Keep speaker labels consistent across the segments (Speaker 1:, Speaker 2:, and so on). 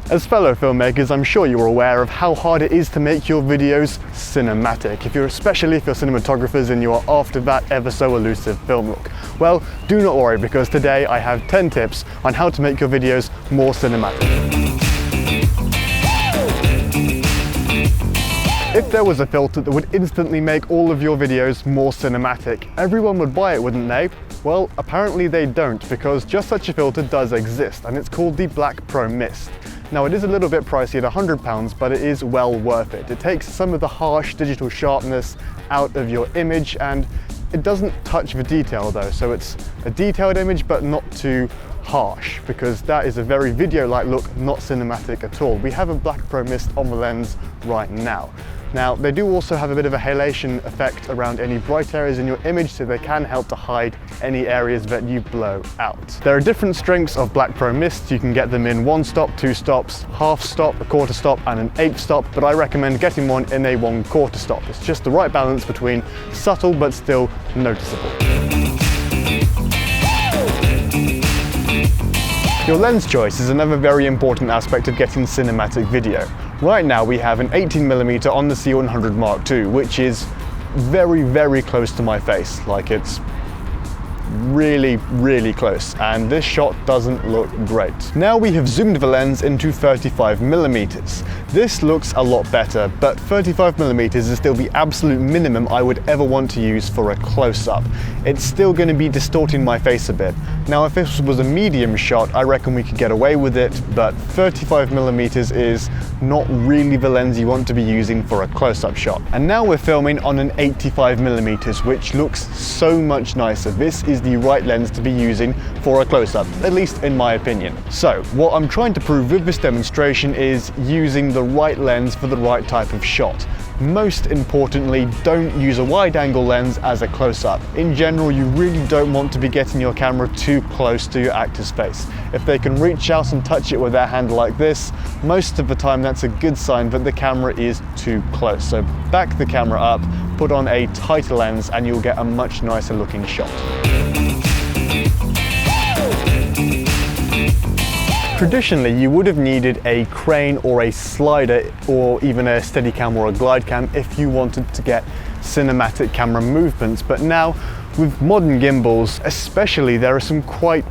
Speaker 1: As fellow filmmakers, I'm sure you're aware of how hard it is to make your videos cinematic, especially if you're cinematographers and you are after that ever so elusive film look. Well, do not worry, because today I have 10 tips on how to make your videos more cinematic. If there was a filter that would instantly make all of your videos more cinematic, everyone would buy it, wouldn't they? Well, apparently they don't, because just such a filter does exist, and it's called the Black Pro Mist. Now, it is a little bit pricey at £100, but it is well worth it. It takes some of the harsh digital sharpness out of your image, and it doesn't touch the detail though, so it's a detailed image but not too harsh, because that is a very video-like look, not cinematic at all. We have a Black Pro Mist on the lens right now. Now, they do also have a bit of a halation effect around any bright areas in your image, so they can help to hide any areas that you blow out. There are different strengths of Black Pro Mist. You can get them in 1 stop, 2 stops, half stop, a quarter stop, and an 1/8 stop, but I recommend getting one in a 1/4 stop. It's just the right balance between subtle but still noticeable. Your lens choice is another very important aspect of getting cinematic video. Right now we have an 18mm on the C100 Mark II, which is very, very close to my face. Like, it's really, really close, and this shot doesn't look great. Now we have zoomed the lens into 35mm. This looks a lot better, but 35mm is still the absolute minimum I would ever want to use for a close-up. It's still going to be distorting my face a bit. Now, if this was a medium shot, I reckon we could get away with it, but 35mm is not really the lens you want to be using for a close-up shot. And now we're filming on an 85mm, which looks so much nicer. This is the right lens to be using for a close-up, at least in my opinion. So, what I'm trying to prove with this demonstration is using the right lens for the right type of shot. Most importantly, don't use a wide-angle lens as a close-up. In general, you really don't want to be getting your camera too close to your actor's face. If they can reach out and touch it with their hand like this, most of the time that's a good sign that the camera is too close. So back the camera up, put on a tighter lens, and you'll get a much nicer looking shot. Traditionally, you would have needed a crane or a slider or even a Steadicam or a GlideCam if you wanted to get cinematic camera movements, but now with modern gimbals especially, there are some quite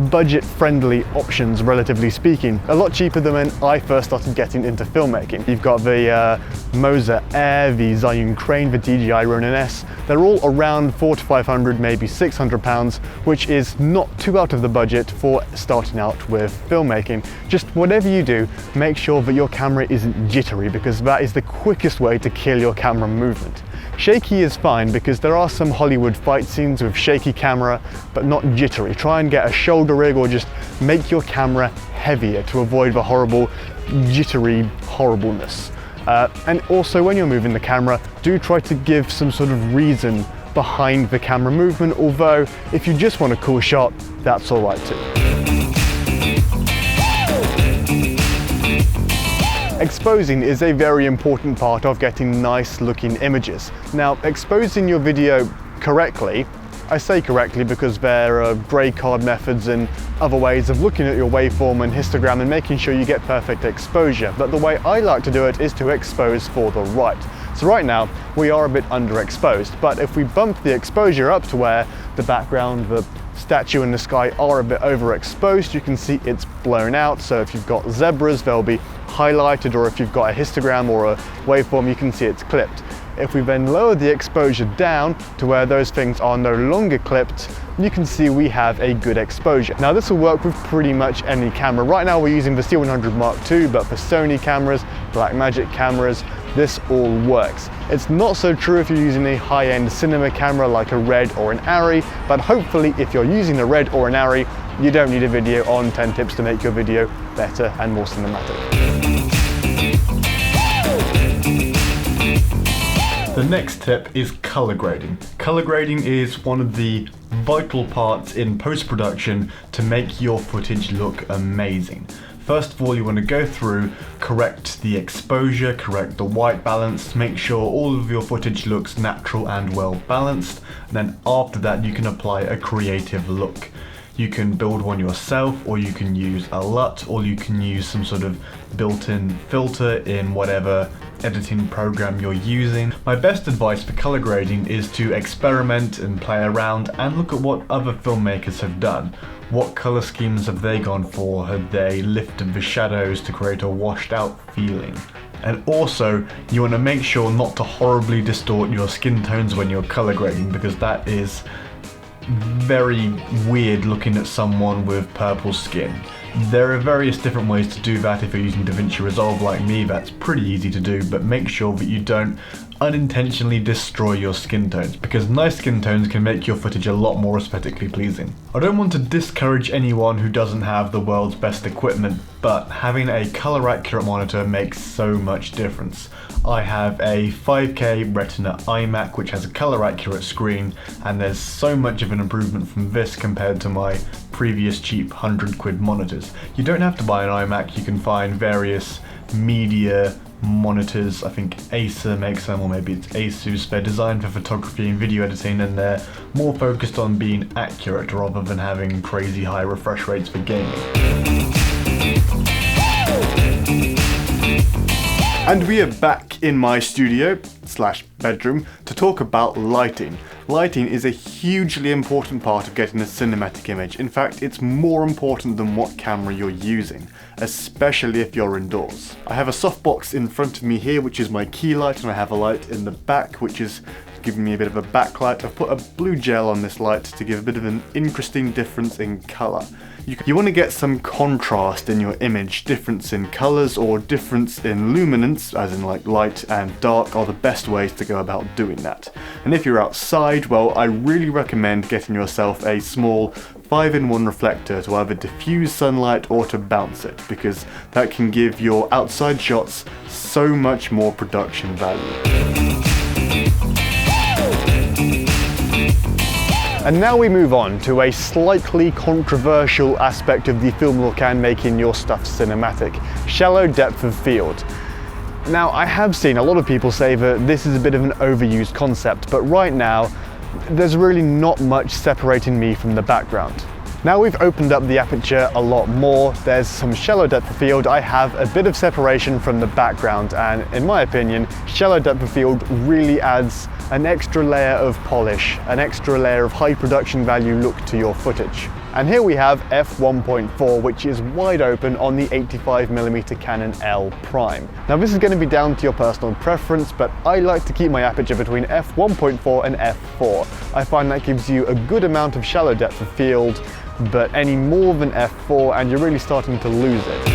Speaker 1: budget-friendly options, relatively speaking. A lot cheaper than when I first started getting into filmmaking. You've got the Moza Air, the Zhiyun Crane, the DJI Ronin S. They're all around £400 to £500, maybe £600, which is not too out of the budget for starting out with filmmaking. Just whatever you do, make sure that your camera isn't jittery, because that is the quickest way to kill your camera movement. Shaky is fine, because there are some Hollywood fight scenes with shaky camera, but not jittery. Try and get a shoulder rig, or just make your camera heavier to avoid the horrible jittery horribleness. And also, when you're moving the camera, do try to give some sort of reason behind the camera movement, although if you just want a cool shot, that's all right too. Exposing is a very important part of getting nice looking images. Now, exposing your video correctly, I say correctly because there are grey card methods and other ways of looking at your waveform and histogram and making sure you get perfect exposure, but the way I like to do it is to expose for the right. So right now we are a bit underexposed, but if we bump the exposure up to where the background, the statue and the sky are a bit overexposed, you can see it's blown out. So if you've got zebras, they'll be highlighted, or if you've got a histogram or a waveform, you can see it's clipped. If we then lower the exposure down to where those things are no longer clipped, you can see we have a good exposure. Now, this will work with pretty much any camera. Right now we're using the C100 Mark II, but for Sony cameras, Blackmagic cameras, this all works. It's not so true if you're using a high-end cinema camera like a Red or an Arri, but hopefully if you're using a Red or an Arri, you don't need a video on 10 tips to make your video better and more cinematic. The next tip is color grading. Color grading is one of the vital parts in post-production to make your footage look amazing. First of all, you want to go through, correct the exposure, correct the white balance, make sure all of your footage looks natural and well balanced. And then after that, you can apply a creative look. You can build one yourself, or you can use a LUT, or you can use some sort of built-in filter in whatever editing program you're using. My best advice for color grading is to experiment and play around and look at what other filmmakers have done. What color schemes have they gone for? Have they lifted the shadows to create a washed out feeling? And also, you want to make sure not to horribly distort your skin tones when you're color grading, because that is very weird looking at someone with purple skin. There are various different ways to do that. If you're using DaVinci Resolve like me, that's pretty easy to do, but make sure that you don't unintentionally destroy your skin tones, because nice skin tones can make your footage a lot more aesthetically pleasing. I don't want to discourage anyone who doesn't have the world's best equipment, but having a color accurate monitor makes so much difference. I have a 5K Retina iMac which has a color accurate screen, and there's so much of an improvement from this compared to my previous cheap £100 monitors. You don't have to buy an iMac, you can find various media monitors. I think Acer makes them, or maybe it's Asus. They're designed for photography and video editing, and they're more focused on being accurate rather than having crazy high refresh rates for gaming. And we are back in my studio / bedroom to talk about lighting. Lighting is a hugely important part of getting a cinematic image. In fact, it's more important than what camera you're using, especially if you're indoors. I have a softbox in front of me here, which is my key light, and I have a light in the back, which is giving me a bit of a backlight. I've put a blue gel on this light to give a bit of an interesting difference in color. You want to get some contrast in your image. Difference in colors or difference in luminance, as in like light and dark, are the best ways to go about doing that. And if you're outside, well, I really recommend getting yourself a small 5-in-1 reflector to either diffuse sunlight or to bounce it, because that can give your outside shots so much more production value. And now we move on to a slightly controversial aspect of the film look and making your stuff cinematic: shallow depth of field. Now, I have seen a lot of people say that this is a bit of an overused concept, but right now there's really not much separating me from the background. Now we've opened up the aperture a lot more, there's some shallow depth of field, I have a bit of separation from the background, and in my opinion, shallow depth of field really adds an extra layer of polish, an extra layer of high production value look to your footage. And here we have f1.4, which is wide open on the 85mm Canon L Prime. Now this is going to be down to your personal preference, but I like to keep my aperture between f1.4 and f4. I find that gives you a good amount of shallow depth of field, but any more than f4 and you're really starting to lose it.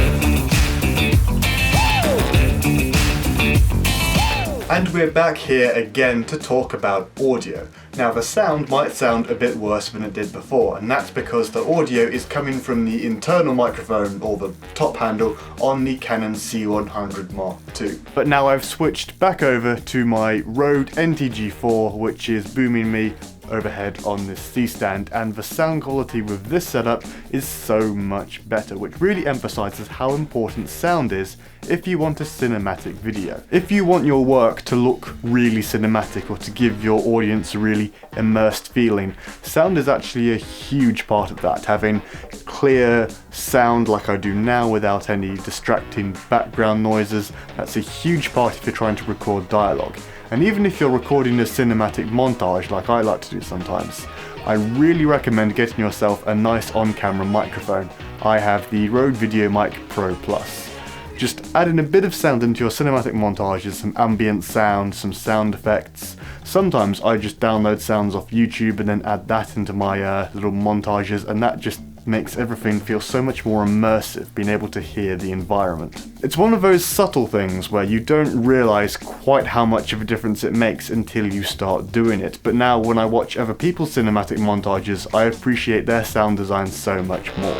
Speaker 1: And we're back here again to talk about audio. Now the sound might sound a bit worse than it did before, and that's because the audio is coming from the internal microphone, or the top handle, on the Canon C100 Mark II. But now I've switched back over to my Rode NTG4, which is booming me overhead on this C-stand, and the sound quality with this setup is so much better, which really emphasizes how important sound is if you want a cinematic video. If you want your work to look really cinematic, or to give your audience a really immersed feeling, sound is actually a huge part of that. Having clear sound like I do now without any distracting background noises, that's a huge part if you're trying to record dialogue. And even if you're recording a cinematic montage like I like to do sometimes, I really recommend getting yourself a nice on-camera microphone. I have the Rode VideoMic Pro Plus. Just adding a bit of sound into your cinematic montages, some ambient sound, some sound effects. Sometimes I just download sounds off YouTube and then add that into my little montages, and that just makes everything feel so much more immersive, being able to hear the environment. It's one of those subtle things where you don't realise quite how much of a difference it makes until you start doing it, but now when I watch other people's cinematic montages, I appreciate their sound design so much more.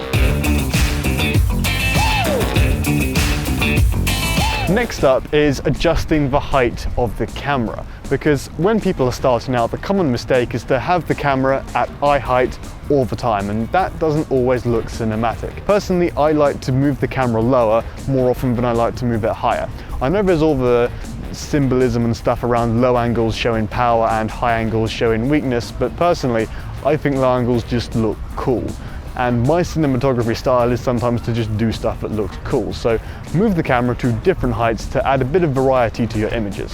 Speaker 1: Next up is adjusting the height of the camera, because when people are starting out, the common mistake is to have the camera at eye height all the time, and that doesn't always look cinematic. Personally, I like to move the camera lower more often than I like to move it higher. I know there's all the symbolism and stuff around low angles showing power and high angles showing weakness, but personally, I think low angles just look cool. and my cinematography style is sometimes to just do stuff that looks cool. So move the camera to different heights to add a bit of variety to your images.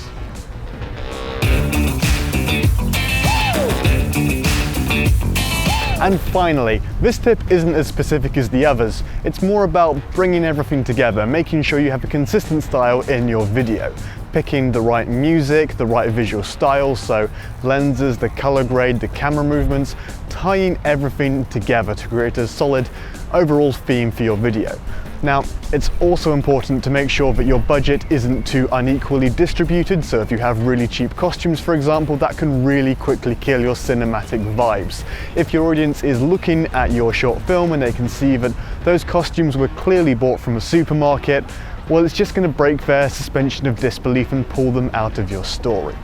Speaker 1: And finally, this tip isn't as specific as the others. It's more about bringing everything together, making sure you have a consistent style in your video. Picking the right music, the right visual style, so lenses, the color grade, the camera movements, tying everything together to create a solid overall theme for your video. Now, it's also important to make sure that your budget isn't too unequally distributed, so if you have really cheap costumes, for example, that can really quickly kill your cinematic vibes. If your audience is looking at your short film and they can see that those costumes were clearly bought from a supermarket, well, it's just going to break their suspension of disbelief and pull them out of your story.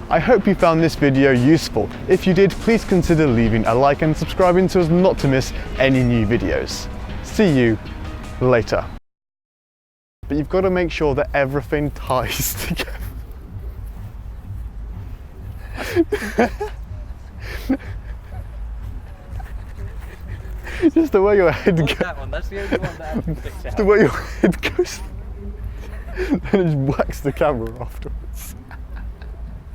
Speaker 1: I hope you found this video useful. If you did, please consider leaving a like and subscribing so as not to miss any new videos. See you later. But you've got to make sure that everything ties together. Just the way your head goes.
Speaker 2: That one, that's the only one that actually sticks out.
Speaker 1: The way your head goes. Then just whacks the camera afterwards.